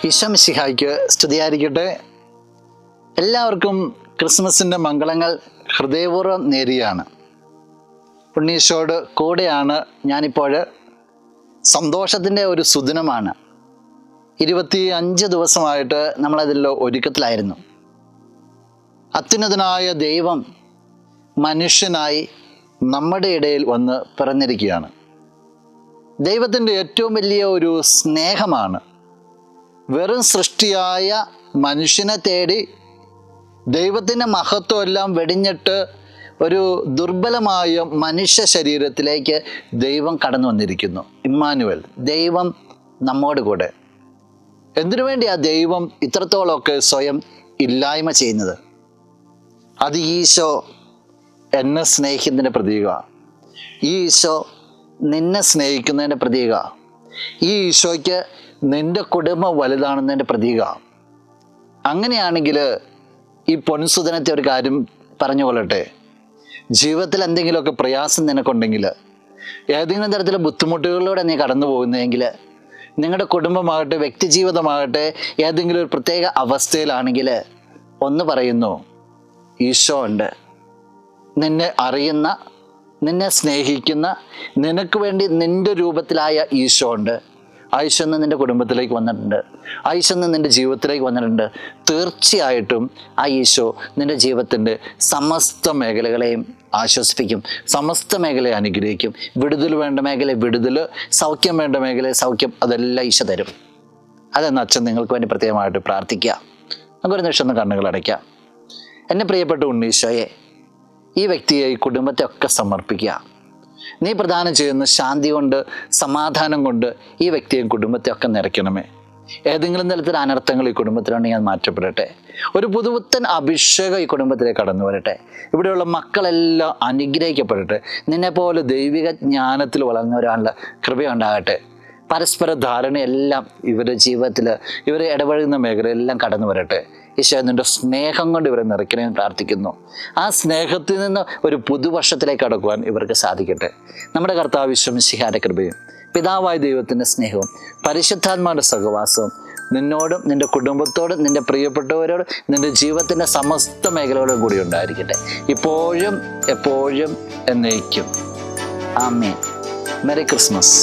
ഈശോ മിശിഹായ്ക്ക് സ്തുതിയായിരിക്കട്ടെ. എല്ലാവർക്കും ക്രിസ്മസിൻ്റെ മംഗളങ്ങൾ ഹൃദയപൂർവ്വം നേരുകയാണ്. ഉണ്ണീശോട് കൂടെയാണ് ഞാനിപ്പോൾ. സന്തോഷത്തിൻ്റെ ഒരു സുദിനമാണ്. 25 ദിവസമായിട്ട് നമ്മളതിൽ ഒരുക്കത്തിലായിരുന്നു. അത്യുന്നതനായ ദൈവം മനുഷ്യനായി നമ്മുടെ ഇടയിൽ വന്ന് പിറന്നിരിക്കുകയാണ്. ദൈവത്തിൻ്റെ ഏറ്റവും വലിയ ഒരു സ്നേഹമാണ്. വെറും സൃഷ്ടിയായ മനുഷ്യനെ തേടി ദൈവത്തിൻ്റെ മഹത്വം എല്ലാം വെടിഞ്ഞിട്ട് ഒരു ദുർബലമായ മനുഷ്യ ശരീരത്തിലേക്ക് ദൈവം കടന്നു വന്നിരിക്കുന്നു. ഇമ്മാനുവൽ, ദൈവം നമ്മോട് കൂടെ. എന്തിനു വേണ്ടിയാ ദൈവം ഇത്രത്തോളമൊക്കെ സ്വയം ഇല്ലായ്മ ചെയ്യുന്നത്? അത് ഈശോ എന്നെ സ്നേഹിക്കുന്നതിൻ്റെ പ്രതീകമാണ്. ഈ ഈശോ നിന്നെ സ്നേഹിക്കുന്നതിൻ്റെ പ്രതീകമാണ്. ഈ ഈശോയ്ക്ക് നിന്റെ കുടുംബം വലുതാണെന്നതിൻ്റെ പ്രതീകമാണ്. അങ്ങനെയാണെങ്കിൽ ഈ പൊൻസുദിനത്തെ ഒരു കാര്യം പറഞ്ഞുകൊള്ളട്ടെ. ജീവിതത്തിൽ എന്തെങ്കിലുമൊക്കെ പ്രയാസം നിനക്കുണ്ടെങ്കിൽ, ഏതെങ്കിലും തരത്തിലുള്ള ബുദ്ധിമുട്ടുകളിലൂടെ നീ കടന്നു പോകുന്നതെങ്കിൽ, നിങ്ങളുടെ കുടുംബമാകട്ടെ വ്യക്തി ജീവിതമാകട്ടെ ഏതെങ്കിലും ഒരു പ്രത്യേക അവസ്ഥയിലാണെങ്കിൽ, ഒന്ന് പറയുന്നു, ഈശോ ഉണ്ട്. നിന്നെ അറിയുന്ന, നിന്നെ സ്നേഹിക്കുന്ന, നിനക്ക് വേണ്ടി നിന്റെ രൂപത്തിലായ ഈശോ ഉണ്ട്. ഈശോ ഇന്ന് നിന്റെ കുടുംബത്തിലേക്ക് വന്നിട്ടുണ്ട്. ഈശോ ഇന്ന് നിന്റെ ജീവിതത്തിലേക്ക് വന്നിട്ടുണ്ട്. തീർച്ചയായിട്ടും ആ ഈശോ നിന്റെ ജീവിതത്തിൻ്റെ സമസ്ത മേഖലകളെയും ആശ്വസിപ്പിക്കും, സമസ്ത മേഖലയെ അനുഗ്രഹിക്കും. വിടുതൽ വേണ്ട മേഖല വിടുതൽ, സൗഖ്യം വേണ്ട മേഖല സൗഖ്യം, അതെല്ലാം ഈശോ തരും. അതെന്ന് അച്ഛൻ നിങ്ങൾക്ക് വേണ്ടി പ്രത്യേകമായിട്ട് പ്രാർത്ഥിക്കുക. നമുക്കൊരു നിമിഷം ഒന്ന് കണ്ണുകൾ അടയ്ക്കാം. എന്നെ പ്രിയപ്പെട്ട ഉണ്ണീശോയെ, ഈ വ്യക്തിയെ, ഈ കുടുംബത്തെ ഒക്കെ സമർപ്പിക്കുക. നീ പ്രദാനം ചെയ്യുന്ന ശാന്തി കൊണ്ട്, സമാധാനം കൊണ്ട് ഈ വ്യക്തിയെയും കുടുംബത്തെ ഒക്കെ നിറയ്ക്കണമേ. ഏതെങ്കിലും തരത്തിൽ അനർത്ഥങ്ങൾ ഈ കുടുംബത്തിലുണ്ടെങ്കിൽ അത് മാറ്റപ്പെടട്ടെ. ഒരു പുതുപുത്തൻ അഭിഷേകം ഈ കുടുംബത്തിലേക്ക് കടന്നു വരട്ടെ. ഇവിടെയുള്ള മക്കളെല്ലാം അനുഗ്രഹിക്കപ്പെടട്ടെ. നിന്നെപ്പോലെ ദൈവിക ജ്ഞാനത്തിൽ വളർന്നവരാണുള്ള കൃപയുണ്ടാകട്ടെ. പരസ്പര ധാരണയെല്ലാം ഇവരുടെ ജീവിതത്തിൽ, ഇവർ ഇടപഴകുന്ന മേഖലയെല്ലാം കടന്നു വരട്ടെ. ഈശോ നിൻ്റെ സ്നേഹം കൊണ്ട് ഇവരെ നിറയ്ക്കണമെന്ന് പ്രാർത്ഥിക്കുന്നു. ആ സ്നേഹത്തിൽ നിന്ന് ഒരു പുതുവർഷത്തിലേക്ക് കടക്കുവാൻ ഇവർക്ക് സാധിക്കട്ടെ. നമ്മുടെ കർത്താവ് ഈശോ മിശിഹായുടെ കൃപയും പിതാവായ ദൈവത്തിൻ്റെ സ്നേഹവും പരിശുദ്ധാത്മാവിൻ്റെ സഹവാസവും നിന്നോടും നിൻ്റെ കുടുംബത്തോടും നിൻ്റെ പ്രിയപ്പെട്ടവരോടും നിൻ്റെ ജീവിതത്തിൻ്റെ സമസ്ത മേഖലകളോടും കൂടി ഉണ്ടായിരിക്കട്ടെ, ഇപ്പോഴും എപ്പോഴും എന്നേക്കും. ആമേൻ. Merry Christmas.